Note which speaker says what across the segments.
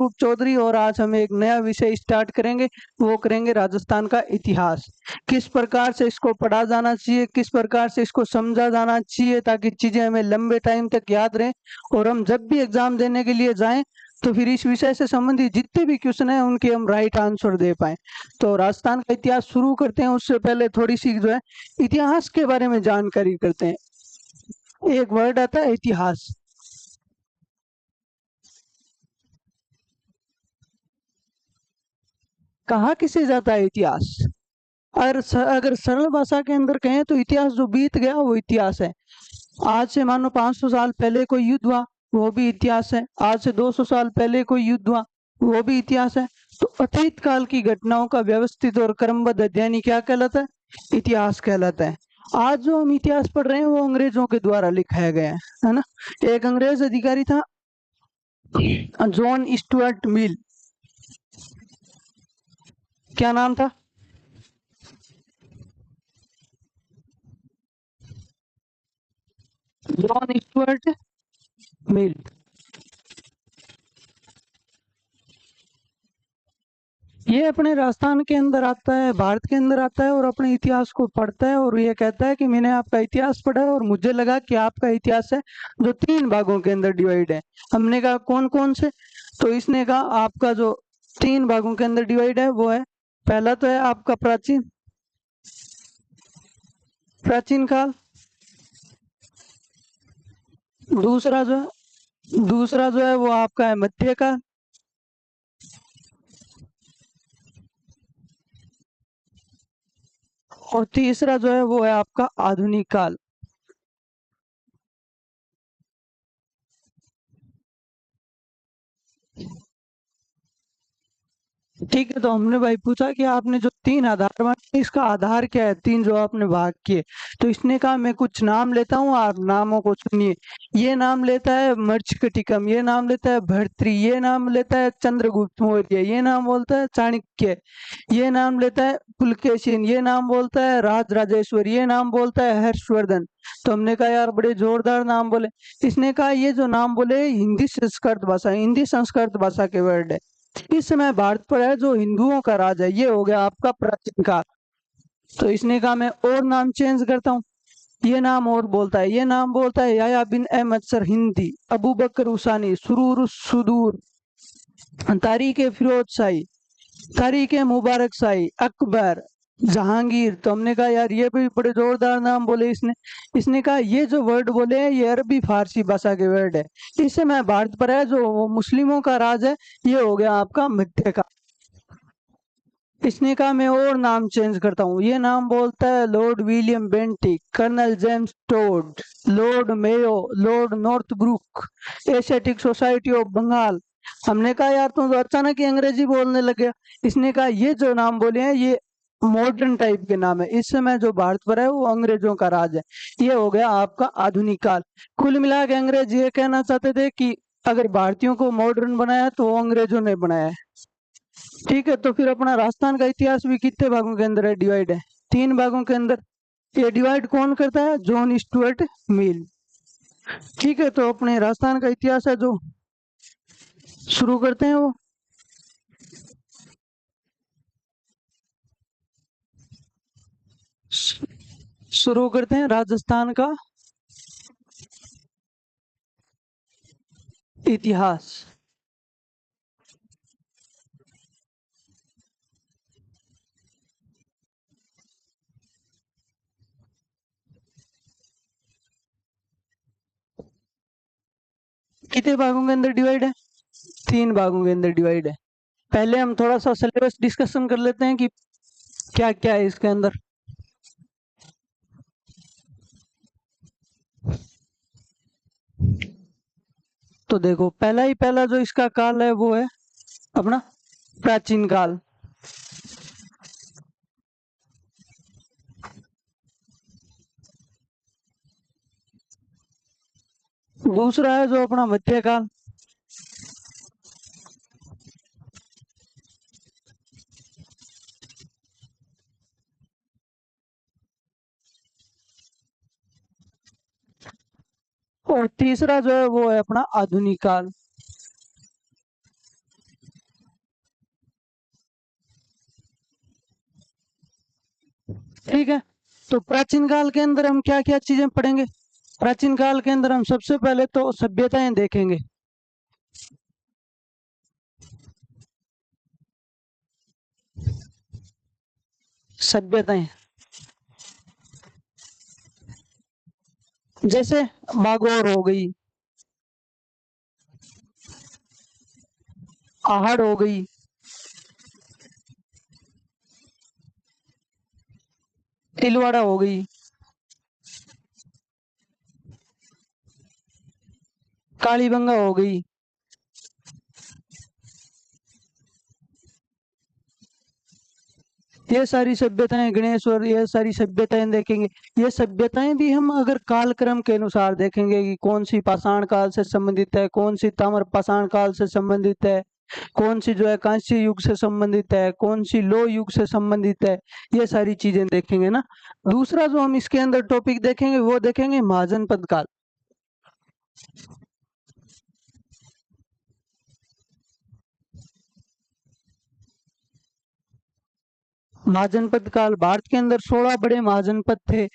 Speaker 1: रूप चौधरी और आज हम एक नया विषय स्टार्ट करेंगे। वो करेंगे राजस्थान का इतिहास। किस प्रकार से इसको पढ़ा जाना चाहिए, किस प्रकार से इसको समझा जाना चाहिए ताकि चीजें हमें लंबे टाइम तक याद रहें और हम जब भी एग्जाम देने के लिए जाएं तो फिर इस विषय से संबंधित जितने भी क्वेश्चन हैं उनके हम राइट आंसर दे पाए। तो राजस्थान का इतिहास शुरू करते हैं, उससे पहले थोड़ी सी जो है इतिहास के बारे में जानकारी करते हैं। एक वर्ड आता है इतिहास। कहा किसे जाता है इतिहास? अगर सरल भाषा के अंदर कहें तो इतिहास जो बीत गया वो इतिहास है। आज से मानो 500 साल पहले कोई युद्ध हुआ, वो भी इतिहास है। आज से 200 साल पहले कोई युद्ध हुआ, वो भी इतिहास है। तो अतीत काल की घटनाओं का व्यवस्थित और क्रमबद्ध अध्ययन ही क्या कहलाता है? इतिहास कहलाता है। आज जो हम इतिहास पढ़ रहे हैं वो अंग्रेजों के द्वारा लिखाया गया है ना। एक अंग्रेज अधिकारी था, जॉन स्टुअर्ट मिल। क्या नाम था? John Stuart Mill. ये अपने राजस्थान के अंदर आता है, भारत के अंदर आता है और अपने इतिहास को पढ़ता है और ये कहता है कि मैंने आपका इतिहास पढ़ा है और मुझे लगा कि आपका इतिहास है जो 3 भागों के अंदर डिवाइड है। हमने कहा कौन कौन से? तो इसने कहा आपका जो 3 भागों के अंदर डिवाइड है वो है, पहला तो है आपका प्राचीन प्राचीन काल। दूसरा जो है वो आपका है मध्यकाल। और तीसरा जो है वो है आपका आधुनिक काल। ठीक है, तो हमने भाई पूछा कि आपने जो 3 आधार माने इसका आधार क्या है, 3 जो आपने भाग किए। तो इसने कहा मैं कुछ नाम लेता हूँ, आप नामों को सुनिए। ये नाम लेता है मर्चकटिकम, ये नाम लेता है भर्तृ, ये नाम लेता है चंद्रगुप्त मौर्य, ये नाम बोलता है चाणक्य, ये नाम लेता है पुलकेशिन, ये नाम बोलता है राज राजेश्वर, ये नाम बोलता है हर्षवर्धन। तो हमने कहा यार बड़े जोरदार नाम बोले। इसने कहा ये जो नाम बोले हिंदी संस्कृत भाषा के वर्ड है। इस समय भारत पर है जो हिंदुओं का राज है, ये हो गया आपका प्राचीन काल। तो इसने कहा मैं और नाम चेंज करता हूँ। ये नाम और बोलता है, ये नाम बोलता है याया बिन अहमद सर हिंदी, अबू बकर उसानी, सुरूर सुदूर, तारीख फिरोज शाही, तारीख मुबारक शाही, अकबर, जहांगीर। तो हमने कहा यार ये भी बड़े जोरदार नाम बोले इसने। इसने कहा ये जो वर्ड बोले हैं ये अरबी फारसी भाषा के वर्ड है। इस समय भारत पर है जो वो मुस्लिमों का राज है, ये हो गया आपका मध्य का। इसने कहा मैं और नाम चेंज करता हूँ। ये नाम बोलता है Lord William Bentinck, Colonel James Tod, Lord Mayo, Lord Northbrook, Asiatic Society of Bengal. हमने कहा यार तुम तो अचानक ही अंग्रेजी बोलने लगे। इसने कहा ये जो नाम बोले हैं ये मॉडर्न टाइप के नाम है, इस समय जो भारत पर है वो अंग्रेजों का राज है। ये हो गया आपका आधुनिक काल। कुल मिला के अंग्रेज ये कहना चाहते थे कि अगर भारतीयों को मॉडर्न बनाया तो वो अंग्रेजों ने बनाया है। ठीक है, तो फिर अपना राजस्थान का इतिहास भी कितने भागों के अंदर है डिवाइड है? 3 भागों के अंदर। ये डिवाइड कौन करता है? John Stuart Mill. ठीक है, तो अपने राजस्थान का इतिहास है जो शुरू करते हैं वो। शुरू करते हैं राजस्थान का इतिहास। कितने भागों के अंदर डिवाइड है? 3 भागों के अंदर डिवाइड है। पहले हम थोड़ा सा सिलेबस डिस्कशन कर लेते हैं कि क्या क्या है इसके अंदर। तो देखो पहला जो इसका काल है वो है अपना प्राचीन काल। दूसरा है जो अपना मध्यकाल। और तीसरा जो है वो है अपना आधुनिक काल। ठीक है। तो प्राचीन काल के अंदर हम क्या क्या चीजें पढ़ेंगे? प्राचीन काल के अंदर हम सबसे पहले तो सभ्यताएं देखेंगे। सभ्यताएं जैसे बागोर हो गई, आहड़ हो गई, तिलवाड़ा हो गई, कालीबंगा हो गई। ये सारी सभ्यताएं, गणेश्वर, ये सारी सभ्यताएं देखेंगे। ये सभ्यताएं भी हम अगर कालक्रम के अनुसार देखेंगे कि कौन सी पाषाण काल से संबंधित है, कौन सी ताम्र पाषाण काल से संबंधित है, कौन सी जो है कांस्य युग से संबंधित है, कौन सी लौह युग से संबंधित है, ये सारी चीजें देखेंगे ना। दूसरा जो हम इसके अंदर टॉपिक देखेंगे वो देखेंगे महाजनपद काल। महाजनपद काल, भारत के अंदर 16 बड़े महाजनपद थे,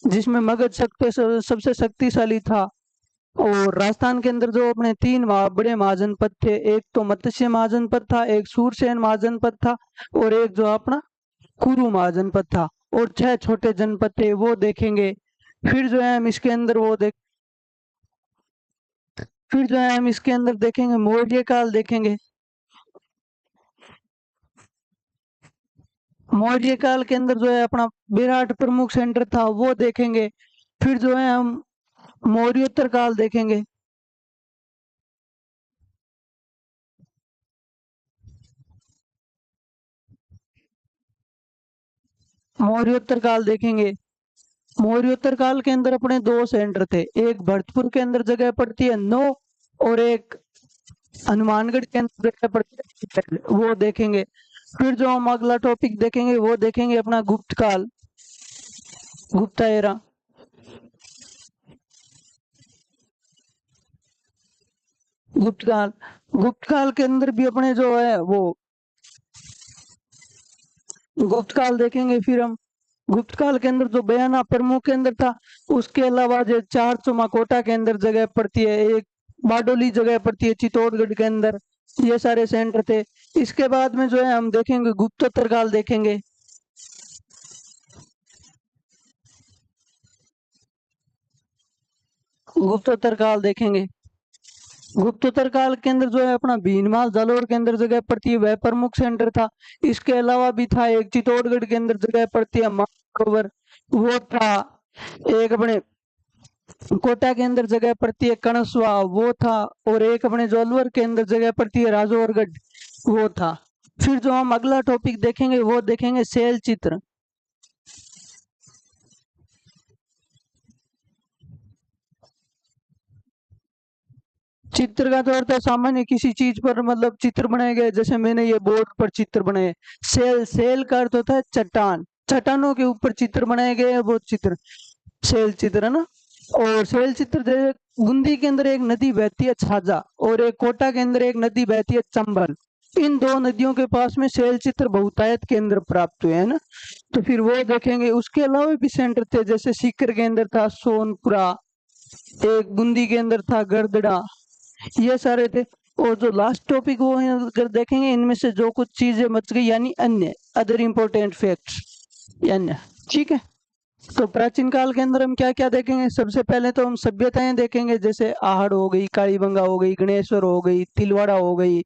Speaker 1: जिसमें मगध सबसे शक्तिशाली था। और राजस्थान के अंदर जो अपने तीन बड़े महाजनपद थे, एक तो मत्स्य महाजनपद था, एक सूरसेन महाजनपद था, और एक जो अपना कुरु महाजनपद था। और 6 छोटे जनपद थे, वो देखेंगे। फिर जो है हम इसके अंदर फिर जो है हम इसके अंदर देखेंगे मौर्य काल देखेंगे। मौर्य काल के अंदर जो है अपना विराट प्रमुख सेंटर था, वो देखेंगे। फिर जो है हम मौर्योत्तर काल देखेंगे। मौर्योत्तर काल देखेंगे। मौर्योत्तर काल के अंदर अपने 2 सेंटर थे, एक भरतपुर के अंदर जगह पड़ती है नौ, और एक हनुमानगढ़ के अंदर जगह पड़ती है छह, वो देखेंगे। फिर जो हम अगला टॉपिक देखेंगे वो देखेंगे अपना गुप्त काल, गुप्ता एरा। गुप्त काल, गुप्त काल के अंदर भी अपने जो है वो गुप्त काल देखेंगे। फिर हम गुप्त काल के अंदर जो बयाना प्रमुख के अंदर था, उसके अलावा जो 4 चुमाकोटा के अंदर जगह पड़ती है, एक बारडोली जगह पड़ती है चित्तौड़गढ़ के अंदर, ये सारे सेंटर थे। इसके बाद में जो है हम देखेंगे गुप्तोत्तर काल देखेंगे। गुप्तोत्तर काल देखेंगे। गुप्तोत्तर काल के अंदर जो है अपना भीनमाल जालोर के अंदर जगह पड़ती है, वह प्रमुख सेंटर था। इसके अलावा भी था एक चित्तौड़गढ़ के अंदर जगह पड़ती है मानसरोवर, वो था। एक अपने कोटा के अंदर जगह पड़ती है कणसवा, वो था। और एक अपने जोलवर के अंदर जगह पड़ती है राजौरगढ़, वो था। फिर जो हम अगला टॉपिक देखेंगे वो देखेंगे शैल चित्र। चित्र का तो अर्थ है सामान्य किसी चीज पर मतलब चित्र बनाए गए, जैसे मैंने ये बोर्ड पर चित्र बनाए। सेल, सेल का अर्थ होता है चट्टान, चट्टानों के ऊपर चित्र बनाए गए हैं, वो चित्र शैल चित्र है ना। और शैल चित्र जैसे गुंदी के अंदर एक नदी बहती है छाजा, और एक कोटा के अंदर एक नदी बहती है चंबल, इन 2 नदियों के पास में शैल चित्र बहुतायत के अंदर प्राप्त हुए है ना। तो फिर वो देखेंगे। उसके अलावा भी सेंटर थे, जैसे सीकर के अंदर था सोनपुरा, एक बूंदी के अंदर था गरदड़ा, ये सारे थे। और जो लास्ट टॉपिक वो है, अगर देखेंगे इनमें से जो कुछ चीजें बच गई, यानी अन्य, अदर इम्पोर्टेंट फैक्ट्स, अन्य। ठीक है। तो प्राचीन काल के अंदर हम क्या क्या देखेंगे? सबसे पहले तो हम सभ्यताएं देखेंगे, जैसे आहड़ हो गई, कालीबंगा हो गई, गणेश्वर हो गई, तिलवाड़ा हो गई,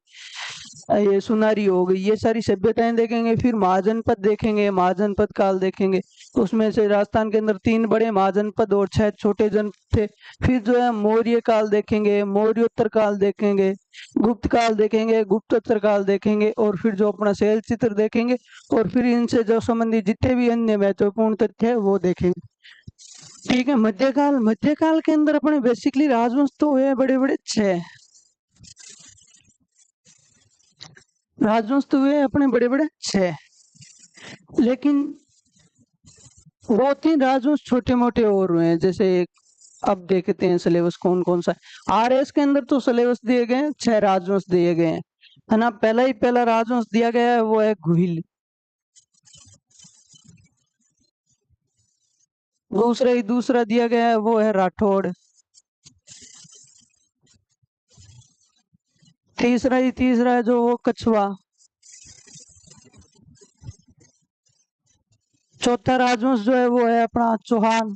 Speaker 1: ये सुनारी हो गई, ये सारी सभ्यताएं देखेंगे। फिर महाजनपद देखेंगे, महाजनपद काल देखेंगे। उसमें से राजस्थान के अंदर 3 बड़े महाजनपद और 6 छोटे जनपद थे। फिर जो है मौर्य काल देखेंगे, मौर्योत्तर काल देखेंगे, गुप्त काल देखेंगे, गुप्तोत्तर काल देखेंगे, और फिर जो अपना शैल चित्र देखेंगे। और फिर इनसे जो संबंधित जितने भी अन्य महत्वपूर्ण तथ्य है वो देखेंगे। ठीक है। मध्यकाल, मध्यकाल के अंदर अपने बेसिकली राजवंश तो हुए बड़े बड़े 6 राजवंश तो हुए अपने बड़े बड़े 6, लेकिन 2-3 राजवंश छोटे मोटे और हुए हैं। जैसे अब देखते हैं सिलेबस कौन कौन सा है। आरएस के अंदर तो सिलेबस दिए गए हैं, 6 राजवंश दिए गए हैं, है ना। पहला राजवंश दिया गया है वो है गुहिल। दूसरा दिया गया है वो है राठौड़। तीसरा है जो वो कछुआ। चौथा राजवंश जो है वो है अपना चौहान।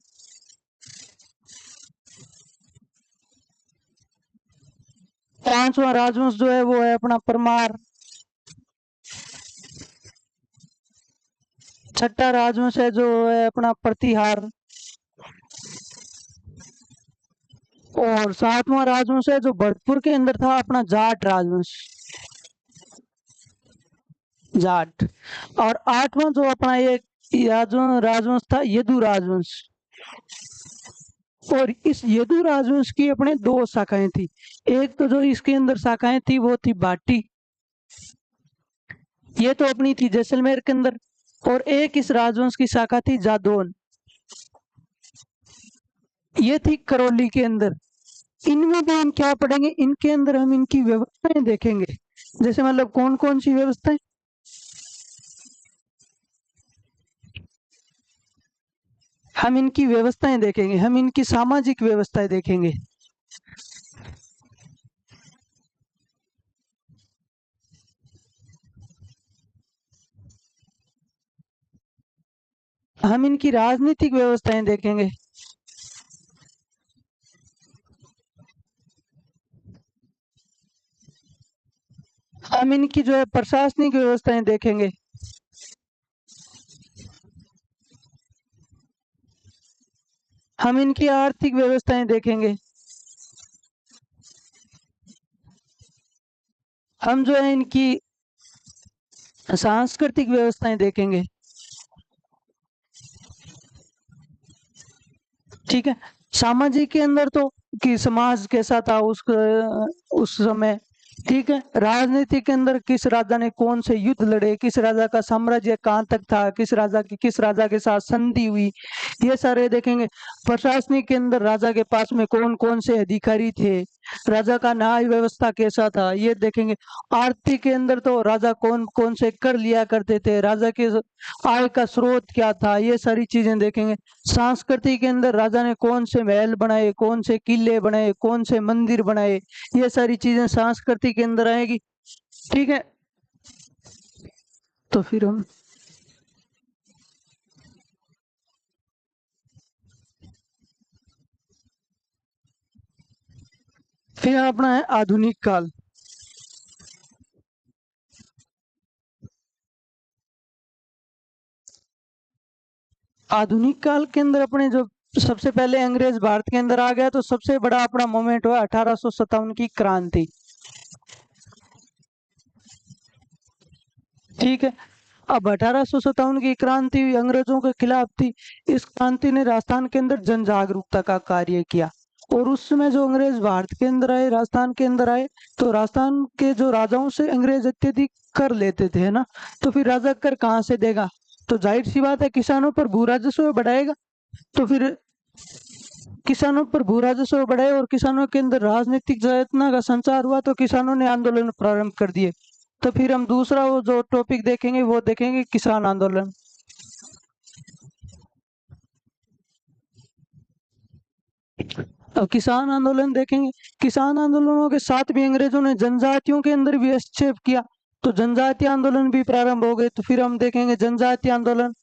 Speaker 1: पांचवा राजवंश जो है वो है अपना परमार। छठा राजवंश है जो है अपना प्रतिहार। और सातवां राजवंश है जो भरतपुर के अंदर था अपना जाट राजवंश, जाट। और आठवां जो अपना एक राजवंश था यदु राजवंश। और इस यदु राजवंश की अपने दो शाखाएं थी। एक तो जो इसके अंदर शाखाएं थी वो थी बाटी, ये तो अपनी थी जैसलमेर के अंदर। और एक इस राजवंश की शाखा थी जादौन, ये थी करौली के अंदर। इनमें भी हम क्या पढ़ेंगे, इनके अंदर हम इनकी व्यवस्थाएं देखेंगे। जैसे मतलब कौन कौन सी व्यवस्थाएं, हम इनकी व्यवस्थाएं देखेंगे, हम इनकी सामाजिक व्यवस्थाएं देखेंगे। हम इनकी राजनीतिक व्यवस्थाएं देखेंगे। हम इनकी जो है प्रशासनिक व्यवस्थाएं देखेंगे। हम इनकी आर्थिक व्यवस्थाएं देखेंगे। हम जो है इनकी सांस्कृतिक व्यवस्थाएं देखेंगे। ठीक है। सामाजिक के अंदर तो कि समाज कैसा था उस समय। ठीक है। राजनीति के अंदर किस राजा ने कौन से युद्ध लड़े, किस राजा का साम्राज्य कहाँ तक था, किस राजा के साथ संधि हुई, ये सारे देखेंगे। प्रशासनिक के अंदर राजा के पास में कौन कौन से अधिकारी थे, राजा का न्याय व्यवस्था कैसा था, ये देखेंगे। आर्थिक के अंदर तो राजा कौन कौन से कर लिया करते थे, राजा के आय का स्रोत क्या था, ये सारी चीजें देखेंगे। संस्कृति के अंदर राजा ने कौन से महल बनाए, कौन से किले बनाए, कौन से मंदिर बनाए, ये सारी चीजें संस्कृति के अंदर आएगी। ठीक है। तो फिर अपना है आधुनिक काल। आधुनिक काल के अंदर अपने जो सबसे पहले अंग्रेज भारत के अंदर आ गया, तो सबसे बड़ा अपना मोमेंट हुआ 1857 की क्रांति। ठीक है। अब 1857 की क्रांति अंग्रेजों के खिलाफ थी। इस क्रांति ने राजस्थान के अंदर जन जागरूकता का कार्य किया। और उस समय जो अंग्रेज भारत के अंदर आए, राजस्थान के अंदर आए, तो राजस्थान के जो राजाओं से अंग्रेज अत्यधिक कर लेते थे, है ना। तो फिर राजा कर कहाँ से देगा, तो जाहिर सी बात है किसानों पर भू राजस्व बढ़ाएगा। तो फिर किसानों पर भू राजस्व बढ़ाए और किसानों के अंदर राजनीतिक चेतना का संचार हुआ, तो किसानों ने आंदोलन प्रारंभ कर दिए। तो फिर हम दूसरा वो जो टॉपिक देखेंगे वो देखेंगे किसान आंदोलन। अब किसान आंदोलन देखेंगे। किसान आंदोलनों के साथ भी अंग्रेजों ने जनजातियों के अंदर भी हस्तक्षेप किया, तो जनजातीय आंदोलन भी प्रारंभ हो गए। तो फिर हम देखेंगे जनजातीय आंदोलन।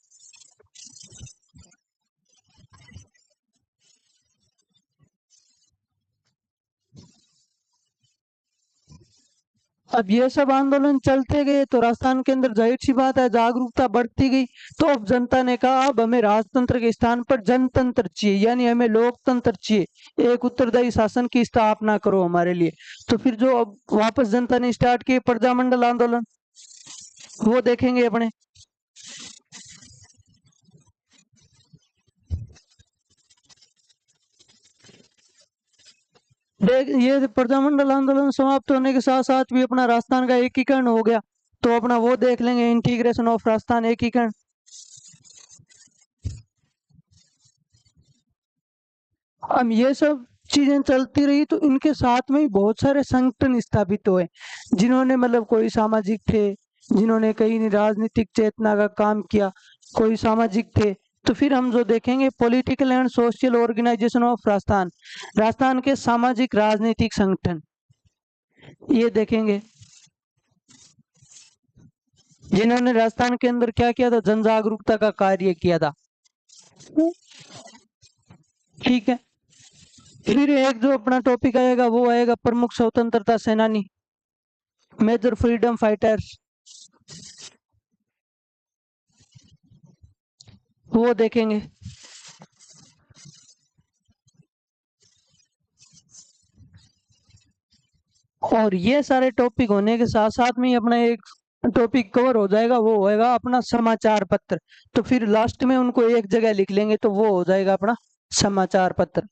Speaker 1: अब ये सब आंदोलन चलते गए तो राजस्थान के अंदर जाहिर सी बात है जागरूकता बढ़ती गई। तो अब जनता ने कहा अब हमें राजतंत्र के स्थान पर जनतंत्र चाहिए, यानी हमें लोकतंत्र चाहिए, एक उत्तरदायी शासन की स्थापना करो हमारे लिए। तो फिर जो अब वापस जनता ने स्टार्ट किए प्रजामंडल आंदोलन, वो देखेंगे अपने। देख ये प्रजामंडल आंदोलन समाप्त होने के साथ साथ भी अपना राजस्थान का एकीकरण हो गया। तो अपना वो देख लेंगे इंटीग्रेशन ऑफ राजस्थान, एकीकरण। अब ये सब चीजें चलती रही तो इनके साथ में ही बहुत सारे संगठन स्थापित हुए, जिन्होंने मतलब कोई सामाजिक थे, जिन्होंने कहीं राजनीतिक चेतना का काम किया, कोई सामाजिक थे। तो फिर हम जो देखेंगे political and social organisation of Rajasthan, Rajasthan के सामाजिक राजनीतिक संगठन, ये देखेंगे जिन्होंने राजस्थान के अंदर क्या किया था, जन जागरूकता का कार्य किया था। ठीक है, फिर एक जो अपना टॉपिक आएगा वो आएगा प्रमुख स्वतंत्रता सेनानी, मेजर फ्रीडम फाइटर्स, वो देखेंगे। और ये सारे टॉपिक होने के साथ साथ में ही अपना एक टॉपिक कवर हो जाएगा, वो होएगा अपना समाचार पत्र। तो फिर लास्ट में उनको एक जगह लिख लेंगे तो वो हो जाएगा अपना समाचार पत्र।